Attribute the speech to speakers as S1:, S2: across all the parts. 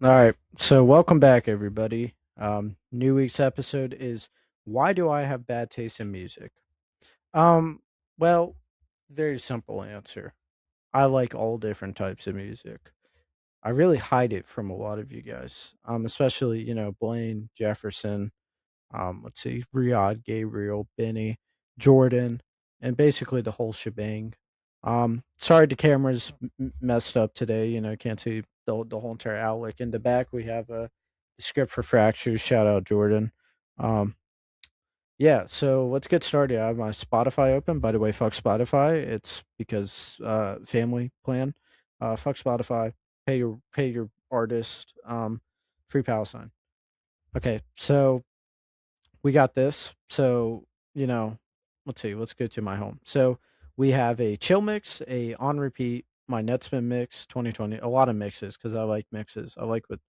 S1: All right. So welcome back, everybody. New week's episode is why do I have bad taste in music? Um, well, very simple answer. I like all different types of music. I really hide it from a lot of you guys. Especially, Blaine, Jefferson, let's see, Riyadh, Gabriel, Benny, Jordan, and basically the whole shebang. Sorry the camera's messed up today. Can't see the whole entire outlook. In the back, we have the script for Fractures. Shout out Jordan. Um, yeah, so let's get started. I have my Spotify open. By the way, fuck Spotify. It's because family plan. Fuck Spotify. Pay your artist. Free Palestine. Okay, so we got this. So, you know, let's see, let's go to my home. So we have a chill mix, a on repeat, my Netspin mix 2020, a lot of mixes because I like mixes. I like what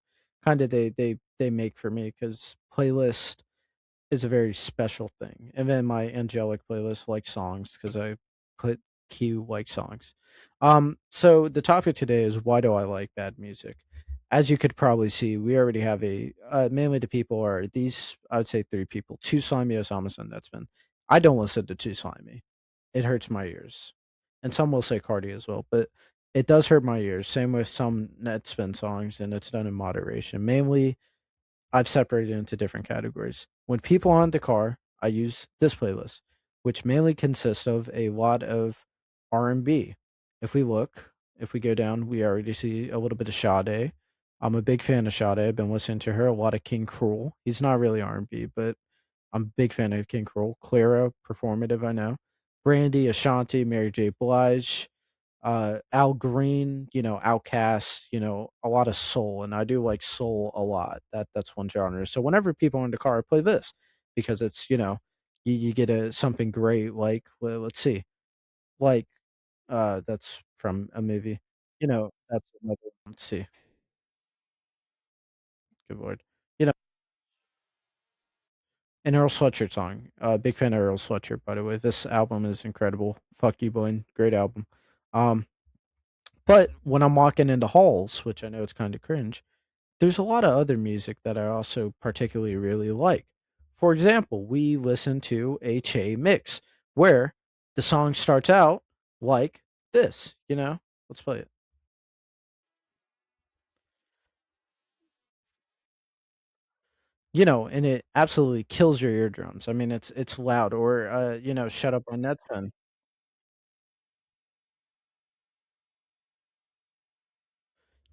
S1: kind of they make for me because playlist is a very special thing. And then my angelic playlist like songs because I put Q like songs. So the topic today is why do I like bad music? As you could probably see, we already have a mainly the people are these. I would say three people: Too Slimy, Osamas, and Netspin. I don't listen to Too Slimy; it hurts my ears, and some will say Cardi as well, but it does hurt my ears. Same with some Netspin songs, and it's done in moderation. Mainly, I've separated into different categories. When people are in the car, I use this playlist, which mainly consists of a lot of R&B. If we look, if we go down, we already see a little bit of Sade. I'm a big fan of Sade. I've been listening to her a lot of King Cruel. He's not really R&B, but I'm a big fan of King Cruel. Clara, performative, I know. Brandy, Ashanti, Mary J. Blige, Al Green, Outcast, a lot of soul, and I do like soul a lot. That's one genre. So whenever people are in the car, I play this because it's you get a something great like let's see, like that's from a movie. That's another. Let's see, good lord, you know, an Earl Sweatshirt song. Big fan of Earl Sweatshirt, by the way. This album is incredible. Fuck you, Boy, great album. Um, but when I'm walking into halls, which I know it's kind of cringe, there's a lot of other music that I also particularly really like. For example, we listen to a Che mix where the song starts out like this. Let's play it. And it absolutely kills your eardrums. I mean, it's loud or Shut Up on That Pen.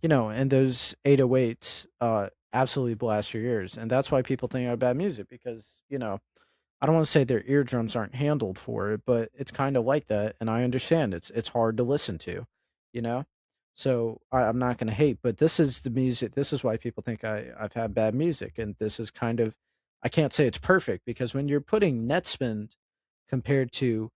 S1: And those 808s absolutely blast your ears. And that's why people think I have bad music because, I don't want to say their eardrums aren't handled for it, but it's kind of like that, and I understand it's hard to listen to, you know. So I'm not going to hate, but this is the music. This is why people think I've had bad music, and this is kind of I can't say it's perfect because when you're putting Netspin compared to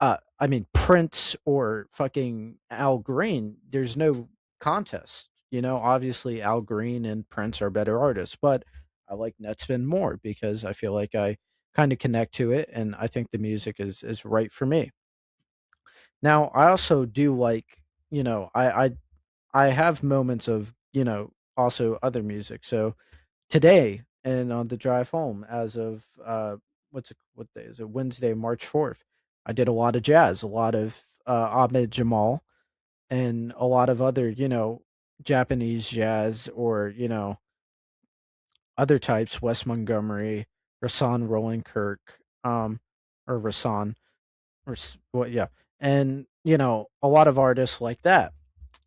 S1: I mean Prince or fucking Al Green, there's no contest. Obviously Al Green and Prince are better artists, but I like Netspin more because I feel like I kind of connect to it and I think the music is right for me. Now, I also do like, I have moments of, also other music. So today and on the drive home as of what day is it? Wednesday, March 4th. I did a lot of jazz, a lot of Ahmed Jamal and a lot of other, Japanese jazz or, other types, Wes Montgomery, Rasan Roland Kirk, or Rasan what yeah. And, a lot of artists like that.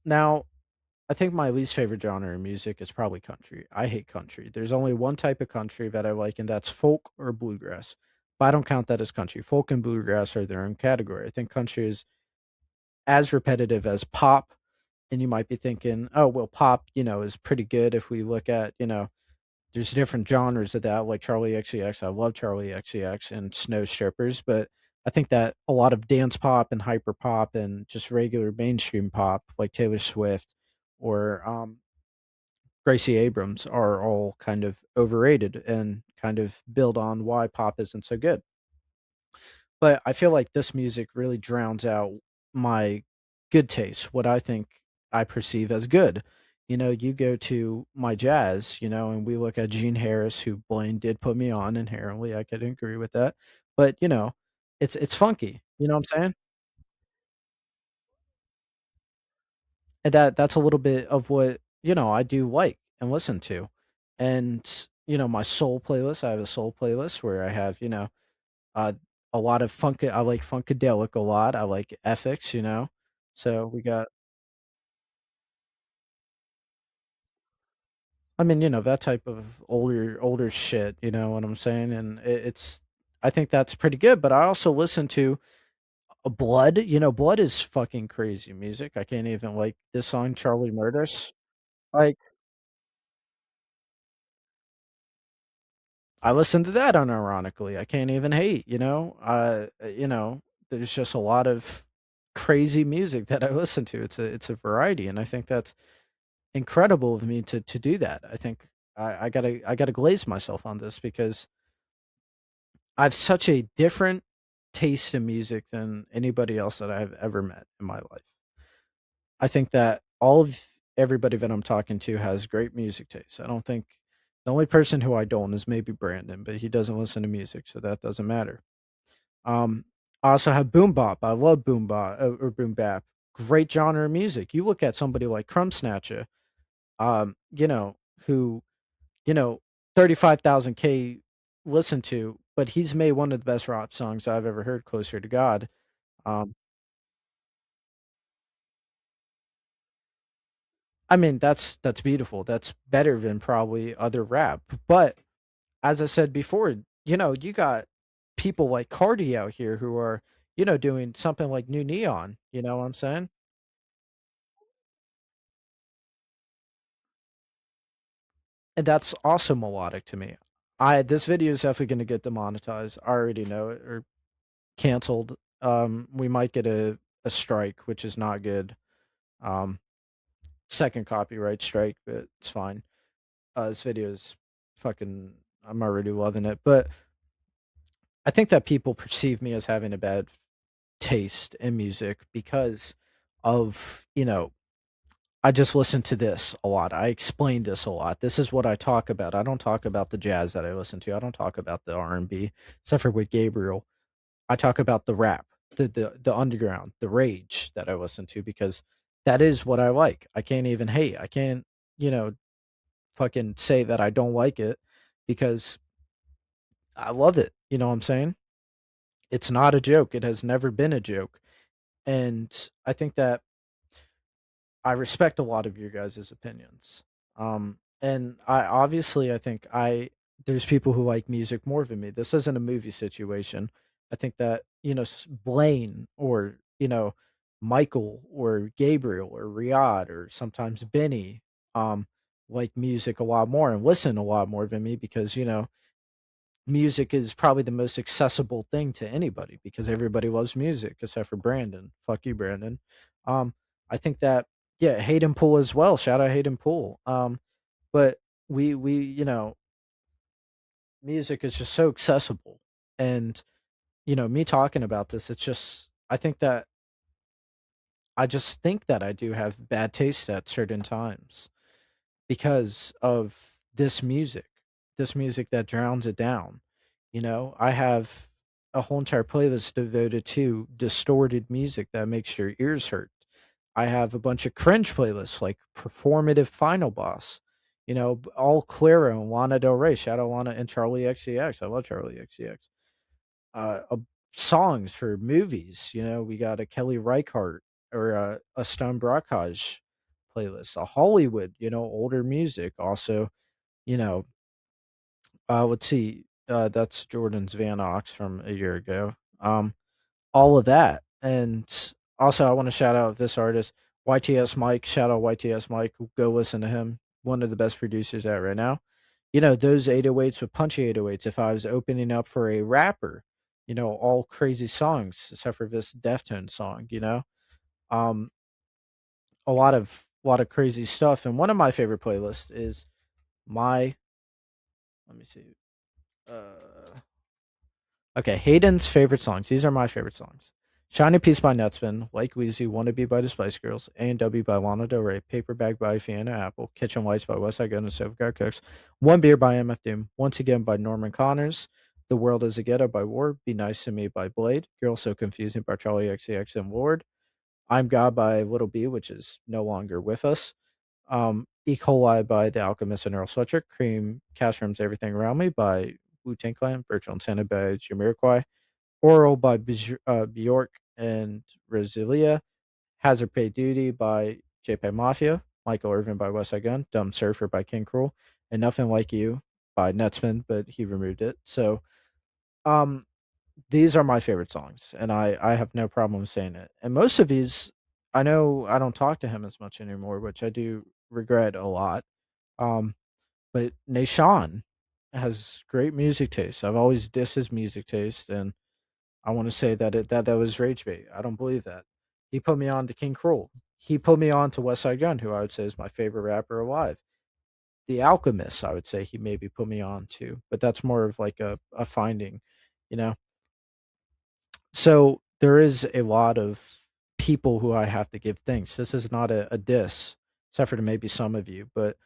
S1: Now, I think my least favorite genre in music is probably country. I hate country. There's only one type of country that I like, and that's folk or bluegrass. But I don't count that as country. Folk and bluegrass are their own category. I think country is as repetitive as pop. And you might be thinking, oh, well, pop, is pretty good if we look at, there's different genres of that, like Charlie XCX. I love Charlie XCX and Snow Strippers, but I think that a lot of dance pop and hyper pop and just regular mainstream pop, like Taylor Swift or Gracie Abrams, are all kind of overrated and kind of build on why pop isn't so good. But I feel like this music really drowns out my good taste, what I think I perceive as good. You go to my jazz, and we look at Gene Harris, who Blaine did put me on inherently. I could agree with that. But, it's funky. You know what I'm saying? And that's a little bit of what, I do like and listen to. And, my soul playlist, I have a soul playlist where I have, uh, a lot of funk. I like Funkadelic a lot. I like FX. So we got, I mean, that type of older shit, you know what I'm saying? And I think that's pretty good, but I also listen to Blood. Blood is fucking crazy music. I can't even like this song, Charlie Murders. Like, I listen to that unironically. I can't even hate. There's just a lot of crazy music that I listen to. It's a variety, and I think that's incredible of me to do that. I think I gotta glaze myself on this because I've such a different taste in music than anybody else that I've ever met in my life. I think that all of everybody that I'm talking to has great music taste. I don't think the only person who I don't is maybe Brandon, but he doesn't listen to music, so that doesn't matter. Um, I also have boom bop. I love boom bop or boom bap. Great genre of music. You look at somebody like Crumb Snatcher, um, you know, who you know, 35,000K listened to, but he's made one of the best rock songs I've ever heard, Closer to God. Um, I mean, that's beautiful. That's better than probably other rap. But as I said before, you got people like Cardi out here who are, doing something like New Neon. You know what I'm saying? And that's also melodic to me. This video is definitely going to get demonetized. I already know it, or canceled. We might get a strike, which is not good. Um, Second copyright strike, but it's fine. This video is fucking. I'm already loving it, but I think that people perceive me as having a bad taste in music because of I just listen to this a lot. I explain this a lot. This is what I talk about. I don't talk about the jazz that I listen to. I don't talk about the R&B, except for with Gabriel. I talk about the rap, the underground, the rage that I listen to because that is what I like. I can't even hate. I can't, you know, fucking say that I don't like it because I love it. You know what I'm saying? It's not a joke. It has never been a joke. And I think that I respect a lot of your guys' opinions. And I think there's people who like music more than me. This isn't a movie situation. I think that Blaine or Michael or Gabriel or Riyadh or sometimes Benny like music a lot more and listen a lot more than me because music is probably the most accessible thing to anybody because everybody loves music except for Brandon. Fuck you, Brandon. Um, I think that yeah, Hayden Poole as well. Shout out Hayden Poole. But we music is just so accessible, and me talking about this, it's just I just think that I do have bad taste at certain times because of this music that drowns it down. I have a whole entire playlist devoted to distorted music that makes your ears hurt. I have a bunch of cringe playlists like Performative Final Boss, all Clara and Lana Del Rey. Shout out Lana and Charlie XCX. I love Charlie XCX. Songs for movies. We got a Kelly Reichardt or a Stone Brockage playlist, a Hollywood, older music. Also, you know, let's see, that's Jordan's Van Ox from a year ago. All of that, and also I want to shout out this artist, YTS Mike. Shout out YTS Mike. Go listen to him. One of the best producers out right now. Those 808s with punchy 808s. If I was opening up for a rapper, all crazy songs except for this Deftone song. Um, a lot of crazy stuff. And one of my favorite playlists is my. Let me see. Okay, Hayden's favorite songs. These are my favorite songs. Shiny Piece by Netspin, Like Wheezy, Wanna Be by the Spice Girls, A&W by Lana Del Rey, Paper Bag by Fiona Apple, Kitchen Lights by West Side Gun and Silverguard Cooks, One Beer by MF Doom, Once Again by Norman Connors, The World is a Ghetto by War, Be Nice to Me by Blade, Girl So Confusing by Charlie XCX and Lord, I'm God by Little B, which is no longer with us, E. coli by The Alchemist and Earl Sweatshirt, Cream Cashrooms Everything Around Me by Wu Tang Clan, Virtual Insanity by Jamiroquai, Oral by Bjork and Rosalia, Hazard Pay Duty by JPEG Mafia, Michael Irvin by West Side Gun, Dumb Surfer by King Cruel, and Nothing Like You by Netsman, but he removed it. So, um, these are my favorite songs, and I have no problem saying it. And most of these, I know I don't talk to him as much anymore, which I do regret a lot. Um, but Nashawn has great music taste. I've always dissed his music taste, and I want to say that that was rage bait. I don't believe that. He put me on to King Cruel. He put me on to West Side Gun, who I would say is my favorite rapper alive. The Alchemist, I would say he maybe put me on to, but that's more of like a finding, you know. So there is a lot of people who I have to give thanks. This is not a diss, except for to maybe some of you, but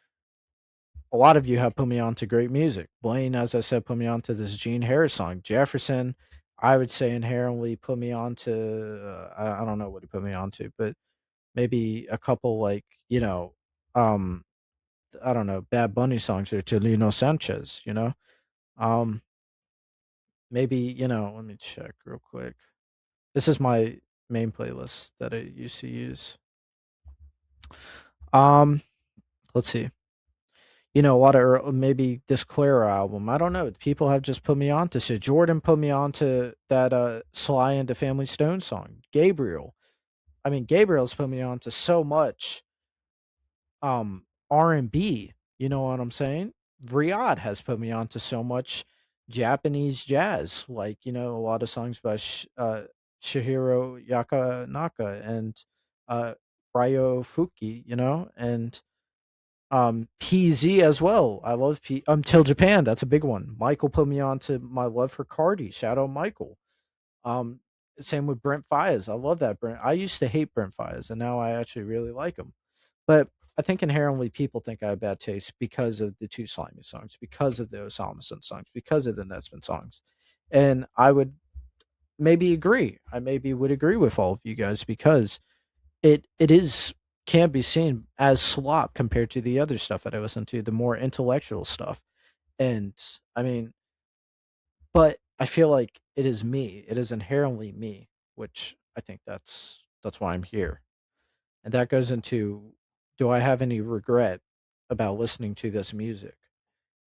S1: a lot of you have put me on to great music. Blaine, as I said, put me on to this Gene Harris song. Jefferson, I would say inherently put me on to, I don't know what he put me on to, but maybe a couple like, um, I don't know, Bad Bunny songs or Lino Sanchez, Um, maybe, let me check real quick. This is my main playlist that I used to use. Um, let's see. A lot of maybe this Clara album. I don't know. People have just put me on to shit. Jordan put me on to that Sly and the Family Stone song. Gabriel. I mean, Gabriel's put me on to so much R&B. You know what I'm saying? Riyadh has put me on to so much Japanese jazz, like, a lot of songs by Shihiro Yakanaka and uh Ryo Fuki, and PZ as well. I love Till Japan, that's a big one. Michael put me on to my love for Cardi. Shout out Michael. Um, Same with Brent Fayez. I love that Brent. I used to hate Brent Fayez, and now I actually really like him. But I think inherently people think I have bad taste because of the two Slimy songs, because of the Osamison songs, because of the Nesman songs. And I would maybe agree. I maybe would agree with all of you guys because it is can be seen as slop compared to the other stuff that I listen to, the more intellectual stuff. And I mean, but I feel like it is me. It is inherently me, which I think that's why I'm here. And that goes into, do I have any regret about listening to this music?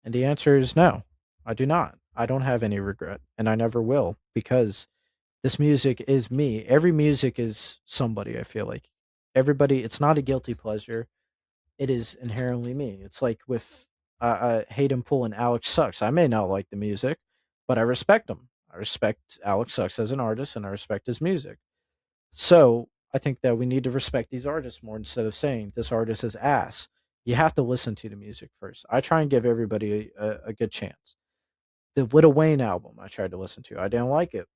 S1: And the answer is no. I do not. I don't have any regret, and I never will, because this music is me. Every music is somebody, I feel like. Everybody, it's not a guilty pleasure. It is inherently me. It's like with Hayden Poole and Alex Sucks. I may not like the music, but I respect him. I respect Alex Sucks as an artist, and I respect his music. So I think that we need to respect these artists more instead of saying this artist is ass. You have to listen to the music first. I try and give everybody a good chance. The Little Wayne album I tried to listen to. I didn't like it.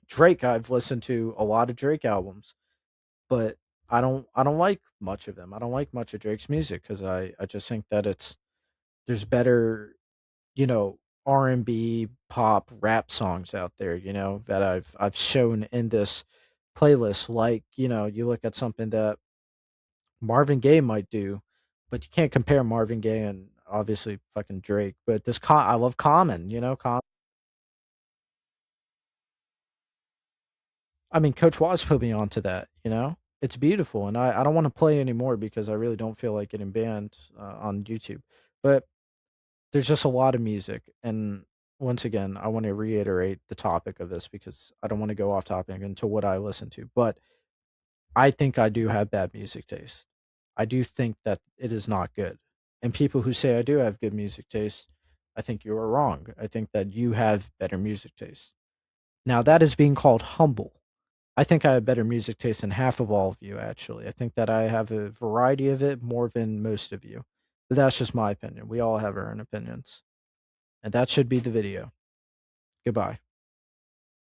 S1: Drake, I've listened to a lot of Drake albums, but I don't like much of them. I don't like much of Drake's music because I just think that there's better, you know, R&B, pop, rap songs out there, that I've shown in this playlist. Like, you look at something that Marvin Gaye might do, but you can't compare Marvin Gaye and obviously fucking Drake. But I love Common, I mean, Coach Watts put me onto that. It's beautiful, and I don't want to play anymore because I really don't feel like getting banned on YouTube. But there's just a lot of music, and once again, I want to reiterate the topic of this because I don't want to go off topic into what I listen to. But I think I do have bad music taste. I do think that it is not good, and people who say I do have good music taste, I think you are wrong. I think that you have better music taste. Now that is being called humble. I think I have better music taste than half of all of you, actually. I think that I have a variety of it more than most of you. But that's just my opinion. We all have our own opinions. And that should be the video. Goodbye.